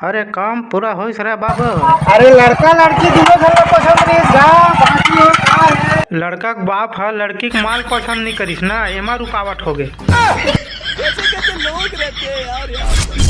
अरे काम पूरा होइस रे बाबू। अरे लड़का लड़की दोनों घर में पसंद नहीं जा बाकी हो का है। लड़का के बाप है, लड़की के माल पसंद नहीं करिस ना, एमा रुकावट हो गए। कैसे कैसे लोग रहते हैं यार यहाँ पर।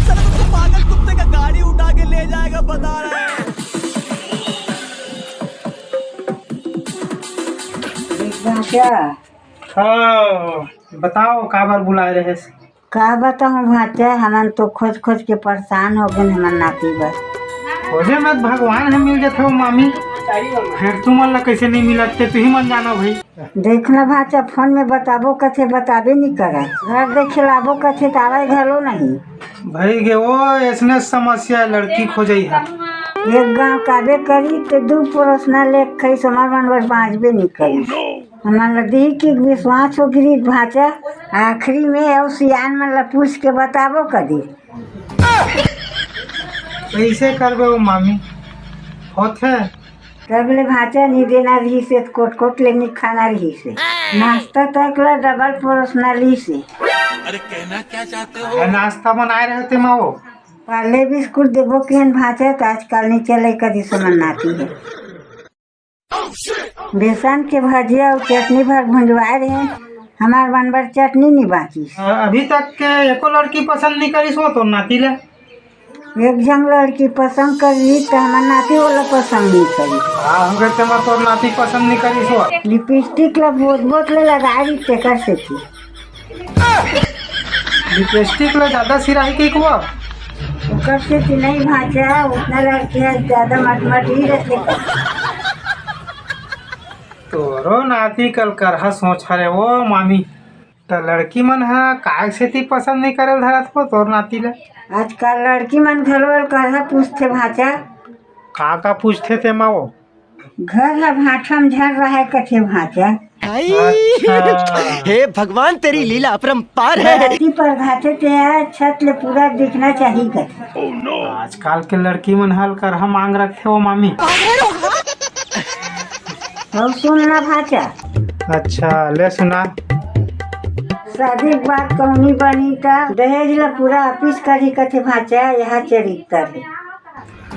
साला तुमको पागल कुत्ते का गाड़ी उठा के ले जाएगा बता रहे हैं। क्या हाँ बताओ का बार बुलाए रहे से? का बताऊँ भाचा, हमन तो खोज खोज के परेशान हो गए हमन नाती बस। खोजे मत, भगवान है मिल जाते हो मामी। फिर तुम ला कैसे नहीं मिलते तू ही मन जाना भाई। देखना भाचा फोन में बताबो कथे बताबे नहीं करे, घर देखे लाबो कथे तावे घरो नहीं। भाई गे वो ऐसने समस्या है, लड़की खोजई है। एक गांव काबे करी तो दू परोसना लेख खई समार मनवर बाँचबे नहीं करी। हमारा दी की विश्वास हो गिरी भाचा, आखिरी में और सियान मन ला पूछ के बताबो कदी। कैसे करबे वो मामी होते? तब ले भाचा नहीं देना रही से कोट कोट लेनी खाना रही से, नाश्ता तक ला डबल परोसना ली से। अरे कहना क्या चाहते हो? नाश्ता बनाए रहते माओ। पहले बिस्कुट देबो केहन भाचा तो आजकल नहीं चले कदी समन नाती है। बेसन के भजिया और चटनी भर भुंजवाए रहे, हमार बनबर चटनी नहीं बाकी। अभी तक के एको लड़की पसंद नहीं करी सो तो नाती ले। एक जंग लड़की पसंद करी तो हमार नाती वाला पसंद नहीं करी। हाँ हो गए तुम्हारे तो नाती पसंद नहीं करी सो। लिपस्टिक ला बोत बोत ले लगा रही टेकर से थी। लिपस्टिक ला ज्यादा सिराही की हुआ टेकर से थी नहीं भाचा, उतना लड़की है ज्यादा मटमट ही रहते। तोरो नाती कल करहा सोच हरे वो मामी। तो लड़की मन है काय से ती पसंद नहीं करल धरत हो तोर नाती ले। आजकल लड़की मन घर वाल करहा पूछते भाचा, का पूछते थे माओ? घर है भाठम झर रहा कथे भाचा। अच्छा। हे भगवान तेरी लीला अपरंपार है। धरती पर घाटे ते छत ले पूरा दिखना चाहिए कथे। आजकल के लड़की मन हल करहा मांग रखे हो मामी। और सुनना भाचा, अच्छा ले सुना। शादी के बाद कहनी बनी था दहेज ला पूरा ऑफिस करी कथे भाचा, यहाँ चरित्र है।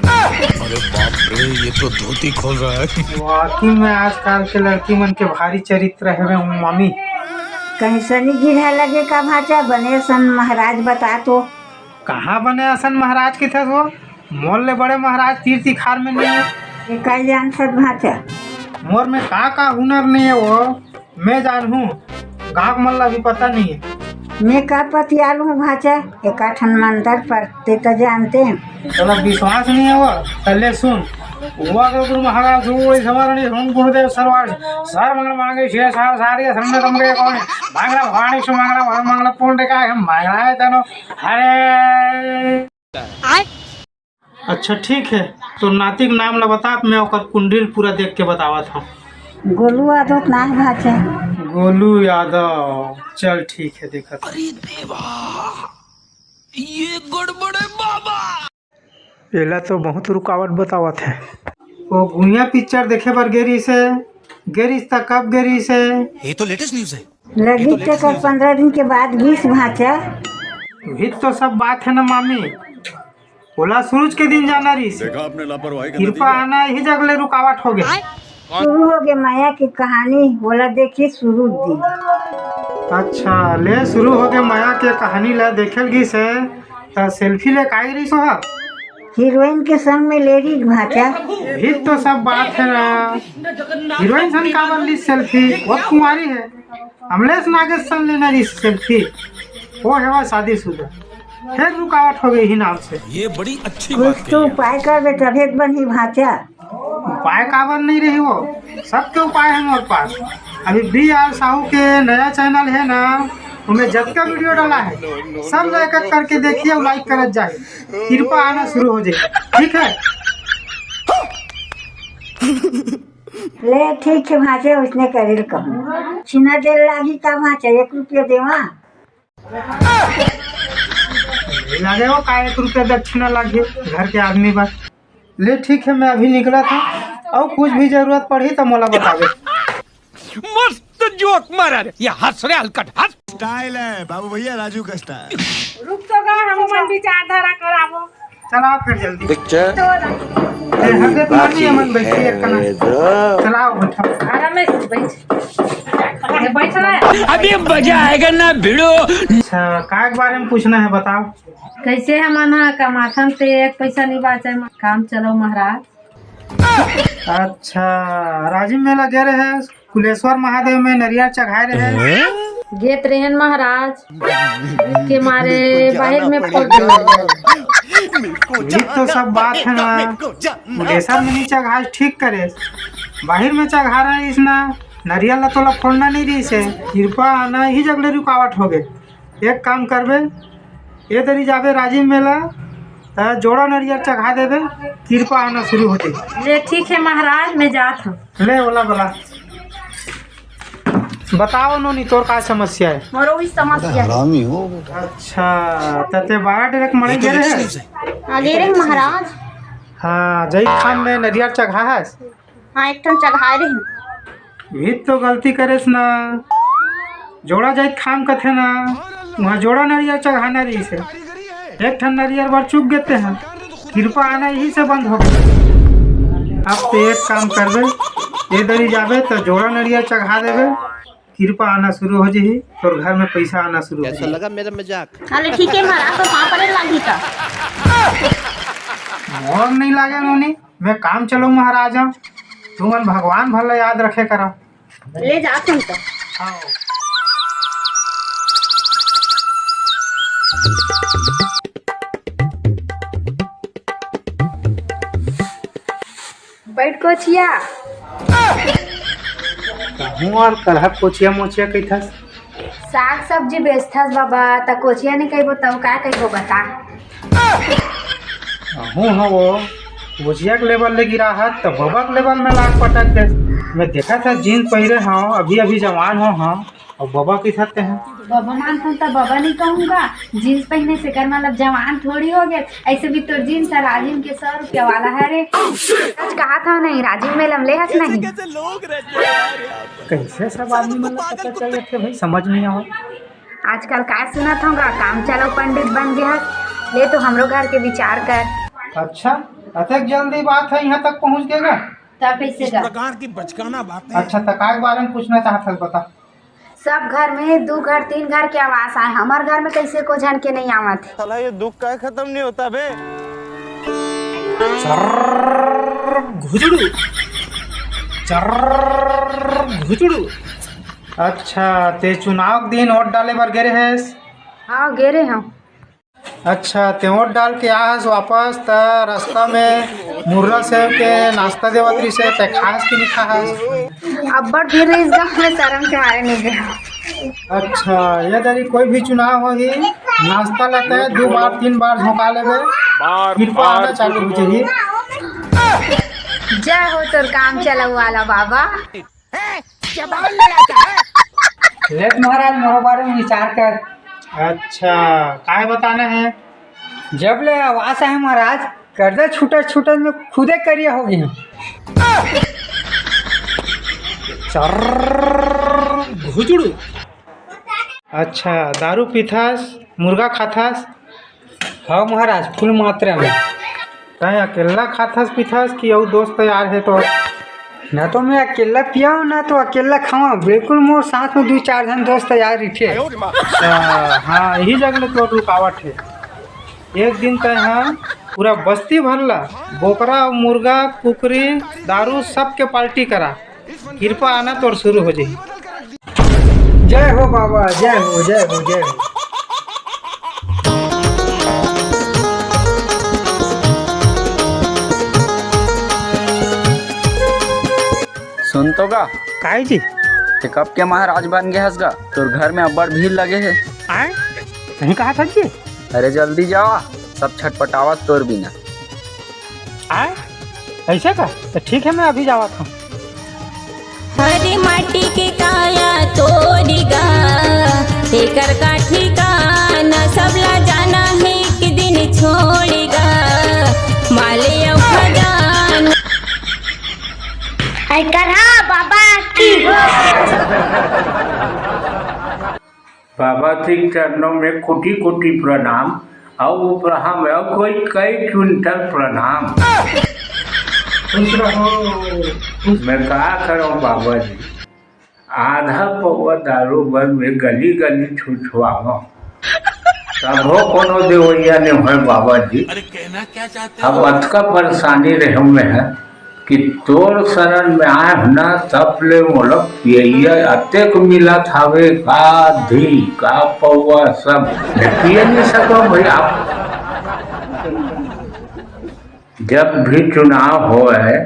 अरे बाप रे ये तो धोती खोल रहा है। वाकई में आजकल के लड़की मन के भारी चरित्र है मामी। कहीं सनी गिरा लगे का भाचा, बने सन महाराज बता तो। कहाँ बने असन महाराज के थे वो? मोल ले बड़े महाराज तीर तिखार में नहीं है। ये कई जान सक भाचा, मोर में का हुनर नहीं है वो मैं जान हूँ, गाँव मल्ला भी पता नहीं है। मैं का पतियाल हूँ भाचा, एक आठन मंदिर पर ते तो जानते हैं। तो विश्वास नहीं है वो पहले सुन। हुआ के गुरु महाराज जो समरणी हम गुरुदेव सरवार सर मंगल मांगे छे सार सारी संग तमगे कौन मांगला भवानी सु मांगला भवन मांगला पुंड का हम मांगला है तनो। अरे अच्छा ठीक है, तो नाती का नाम ला बता, मैं ओकर कुंडली पूरा देख के बतावा था। गोलू आदत ना है भाचा। गोलू यादव, चल ठीक है देखा। अरे देवा ये गड़बड़ है बाबा। पहला तो बहुत रुकावट बतावा थे। वो गुनिया पिक्चर देखे पर गेरी तक कब गेरी से? ये तो लेटेस्ट न्यूज़ है। लगी तक 15 दिन के बाद 20 भाचा। हित तो सब बात है ना मामी। बोला सूरज के दिन जाना रही से, देखा आपने लापरवाही का कृपा आना ही जगले रुकावट हो गई। शुरू हो गए माया की कहानी, बोला देखिए शुरू दी। अच्छा ले शुरू हो गए माया के कहानी ला देखल गी से। तो सेल्फी ले काई रही सो? हीरोइन के संग में ले रही भाचा। हित तो सब बात है ना। हीरोइन सन का बन ली सेल्फी, वो कुमारी है। अमलेश नागेश सन लेना रही सेल्फी, वो है वह शादीशुदा। फिर रुकावट हो गई ही नाम से। ये बड़ी अच्छी कुछ बात तो कही है। उपाय कर बे तभी बनी भाचा। उपाय काबर नहीं रही वो, सबके उपाय है हमारे पास। अभी BR साहू के नया चैनल है ना, उनमें जब का वीडियो डाला है सब एक एक करके देखिए और लाइक करत जाए, कृपा आना शुरू हो जाए। ठीक है ले ठीक है भाचा, उसने करेल कहूँ छिना देर लागी का भाचा, 1 रुपया देवा। लगे वो का 1 रुपया दक्षिणा लगे घर के आदमी बस। ले ठीक है, मैं अभी निकला था, और कुछ भी जरूरत पड़ी तो मोला बतावे। मस्त जोक मारा रे, ये हंस रे हलकट हंस। स्टाइल है बाबू भैया, राजू का स्टाइल। रुक तो गए हम मन विचारधारा कराबो। चलाओ फिर जल्दी हगे तुम्हारी अमन बैठी एक कना चलाओ बैठो आराम में बैठ रहा है। अभी मजा आएगा ना भिड़ो। अच्छा काय के बारे में पूछना है बताओ। कैसे है मना कमाथन ते एक पैसा नहीं बाचे काम चलो महाराज। अच्छा राजीव मेला गए रहे कुलेश्वर महादेव में नरिया चढ़ाए रहे गेत रहेन महाराज के मारे बाहर में फोड़ ये तो सब बात है ना कुलेश्वर में नहीं चढ़ाए ठीक करे बाहर में चढ़ा रहा है इसना नरियल तो फोड़ना नहीं रही से कृपा आना ही जगले रुकावट हो गए। एक काम करबे ये तरी जाबे राजीव मेला जोड़ा नरियल चढ़ा देवे कृपा आना शुरू हो जाए। ले ठीक है महाराज मैं जात हूँ। ले बोला बोला बताओ नोनी तोर का समस्या है। मोरो भी समस्या है। अच्छा तते 12 डायरेक्ट मरे गए रहे आगे रे महाराज। हाँ जई खान में नरियल चढ़ा है। हाँ एक टन चढ़ा रही भी तो गलती करेस ना जोड़ा जाइत खाम कथे ना वहाँ जोड़ा नरियल चढ़ाना रही से एक ठन नरियल बार चुप गए हैं कृपा आना यही से बंद हो गए। अब तो एक काम करबे ये दरी जाबे तो जोड़ा नरियल चढ़ा देवे कृपा आना शुरू हो जाही और घर में पैसा आना शुरू हो जाही। लगा मेरा मजाक। अरे ठीक है महाराज तो कहाँ पर लागी का मोर नहीं लागे नोनी मैं काम चलो महाराजा तुमन भगवान भला याद रखे करा ले जाते हैं तो। बैठ कोचिया हूँ और कलह कोचिया मोचिया कही था साग सब्जी बेचथस बाबा त कोचिया नहीं कही बताओ का कही बता। हूँ हाँ वो कोचिया के लेवल ले गिरा है तो बाबा के लेवल में लाख पटक दे मैं देखा था जीन्स पहरे हाँ अभी अभी जवान हो हाँ और बाबा की सकते हैं बाबा मानता तो बाबा नहीं कहूँगा जीन्स पहनने से कर मतलब जवान थोड़ी हो गया ऐसे भी तो जीन्स है राजीव के 100 रुपया वाला है रे आज कहा था नहीं राजीव में लमले हस नहीं कैसे लोग रहते हैं यार यहाँ पे। कैसे सब आदमी मतलब पता चाहिए थे भाई समझ नहीं आओ। आजकल का सुना था काम चलो पंडित बन गया ले तो हमरो घर के विचार कर। अच्छा अतक जल्दी बात है यहाँ तक पहुँच गएगा तब कैसे कर प्रकार की बचकाना बातें। अच्छा तका के बारे में पूछना चाहता बता। सब घर में 2 घर 3 घर के आवास आए हमारे घर में कैसे को झन के नहीं आवत है। साला ये दुख का खत्म नहीं होता बे। घुजड़ू घुजड़ू। अच्छा ते चुनाव के दिन वोट डाले बर गए है। हाँ गेरे हम। अच्छा ते वोट डाल के आस वापस त रास्ता में मुर्रा सेव के नाश्ता देवत्री से ते खास की नहीं खा अब बड़ भीड़ इस गाँव में शर्म के मारे नहीं गए। अच्छा ये दरी कोई भी चुनाव हो ही नाश्ता लेते हैं 2 बार 3 बार झोंका लेवे कृपा आना चालू हो जाही। जय हो तोर काम चलाऊ वाला बाबा। लेट महाराज मोरो बारे में विचार कर। अच्छा काय बताना है। जब ले आवास है महाराज कर्जा छूटत छूटत में खुदे करिया होगी घुजड़ू। अच्छा दारू पीथास मुर्गा खाथास। हाँ महाराज फुल मात्रा में। कहीं अकेला खाथास पीथास कि और दोस्त यार है तो ना तो मैं अकेला पिया हूँ ना तो अकेला खावा बिल्कुल मोर साथ में 2-4 जन दोस्त यार रिठे। हाँ यही जगह तो रुकावट है। एक दिन तय हाँ पूरा बस्ती भरला बोकरा मुर्गा कुकरी दारू सब के पार्टी करा कृपा आना तो शुरू हो जाए। जय हो बाबा जय हो जय हो जय हो। सुन तो गा काय जी ते कब के महाराज बन गए हसगा तोर घर में अब्बड़ भीड़ लगे है। आए कहीं कहा था जी। अरे जल्दी जावा सब छटपटावा तोर बिना। आए ऐसे का तो ठीक है मैं अभी जावा था। हरी माटी के काया तोड़ीगा एकर का ठिकाना सबला जाना है कि दिन छोड़ेगा माले खजान बाबा की बाबा के चरणों में कोटि कोटि प्रणाम। और उपरा में और कोई कई क्विंटल प्रणाम। खुश रहो। मैं क्या करूँ बाबा जी, आधा पौवा दारू बन में गली गली छुछुआवा तब हो कोनो देवैया ने है बाबा जी। अरे कहना क्या चाहते अब अतका परेशानी रहे में है कि तोर शरण में आए ना तब ले मोलक पियैया अतेक मिला थावे का धी का पौवा सब पिए नहीं सको भाई। आप जब भी चुनाव हो है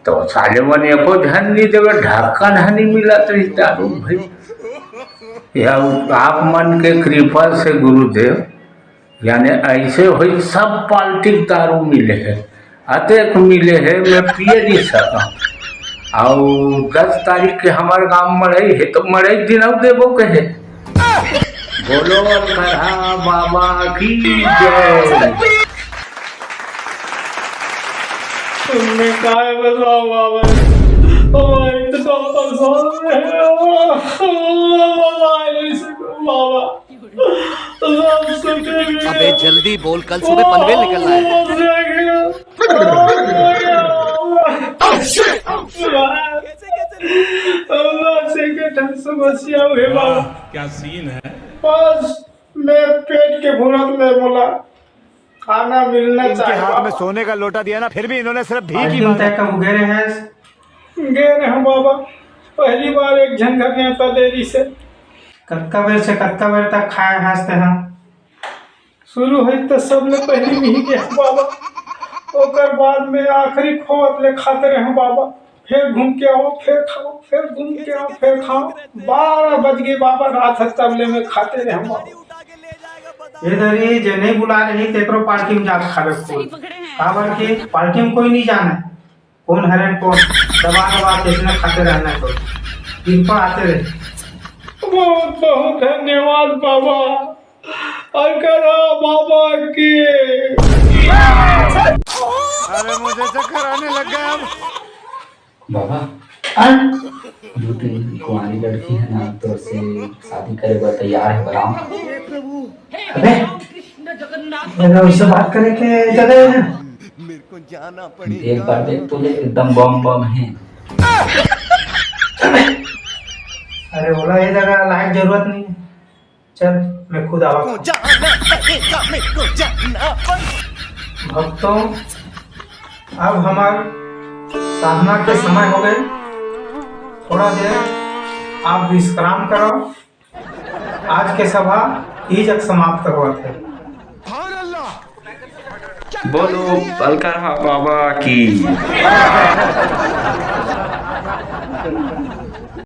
तो साले मन एको ध्यान नहीं देवे, ढक्कन नहीं मिला तो इस दारू भाई। यह आप मन के कृपा से गुरुदेव यानी ऐसे हुई सब पाल्टी दारू मिले है, अतेक मिले है मैं पिए नहीं सका। और 10 तारीख के हमारे गांव मरई है तो मरई दिन देवो कहे बोलो करा बाबा की जय। तुमने काय बताओ बाबा, इतना परेशान है बाबा। अबे जल्दी बोल, कल सुबह पनवेल निकलना है। समस्या हुई बाबा, क्या सीन है? बस मैं पेट के भूरत में बोला खाना मिलना चाहिए। हाथ में सोने का लोटा दिया ना, फिर भी इन्होंने सिर्फ भीख ही मांगा। गए हम बाबा, पहली बार एक झंझट में था देरी से कत्का बेर तक खाए हंसते हैं। शुरू हुई तो सबने पहली में ही गया बाबा, ओकर बाद में आखिरी खोवत ले खाते रहे बाबा। फिर घूम के आओ, फिर खाओ, फिर घूम के आओ, फिर खाओ। 12 बज गए बाबा, रात तबले में खाते रहे बाबा। इधर ही जे नहीं बुला रही तेकरो पार्टी में जाकर खावे कोई काबर के पार्टी में कोई नहीं जाना, कौन हरेन कौन दबा किसने खाते रहना है। तो कृपा आते रहे। बहुत बहुत धन्यवाद बाबा, अकरा बाबा की। अरे मुझे चक्कर आने लग गया अब। बाबा दो तीन कुंवारी लड़की है ना, तो से शादी करे पर तैयार है बताओ। अबे उससे बात करे के चले मेरे को जाना पड़ेगा। एक बार देख तुझे एकदम बम बम है। अरे बोला ये जगह लायक जरूरत नहीं है, चल मैं खुद आवा। भक्तों अब हमार साधना के समय हो गए, थोड़ा देर आप विश्राम करो। आज के सभा इजक समाप्त करवाते हैं। बोलो बलकरा बाबा की।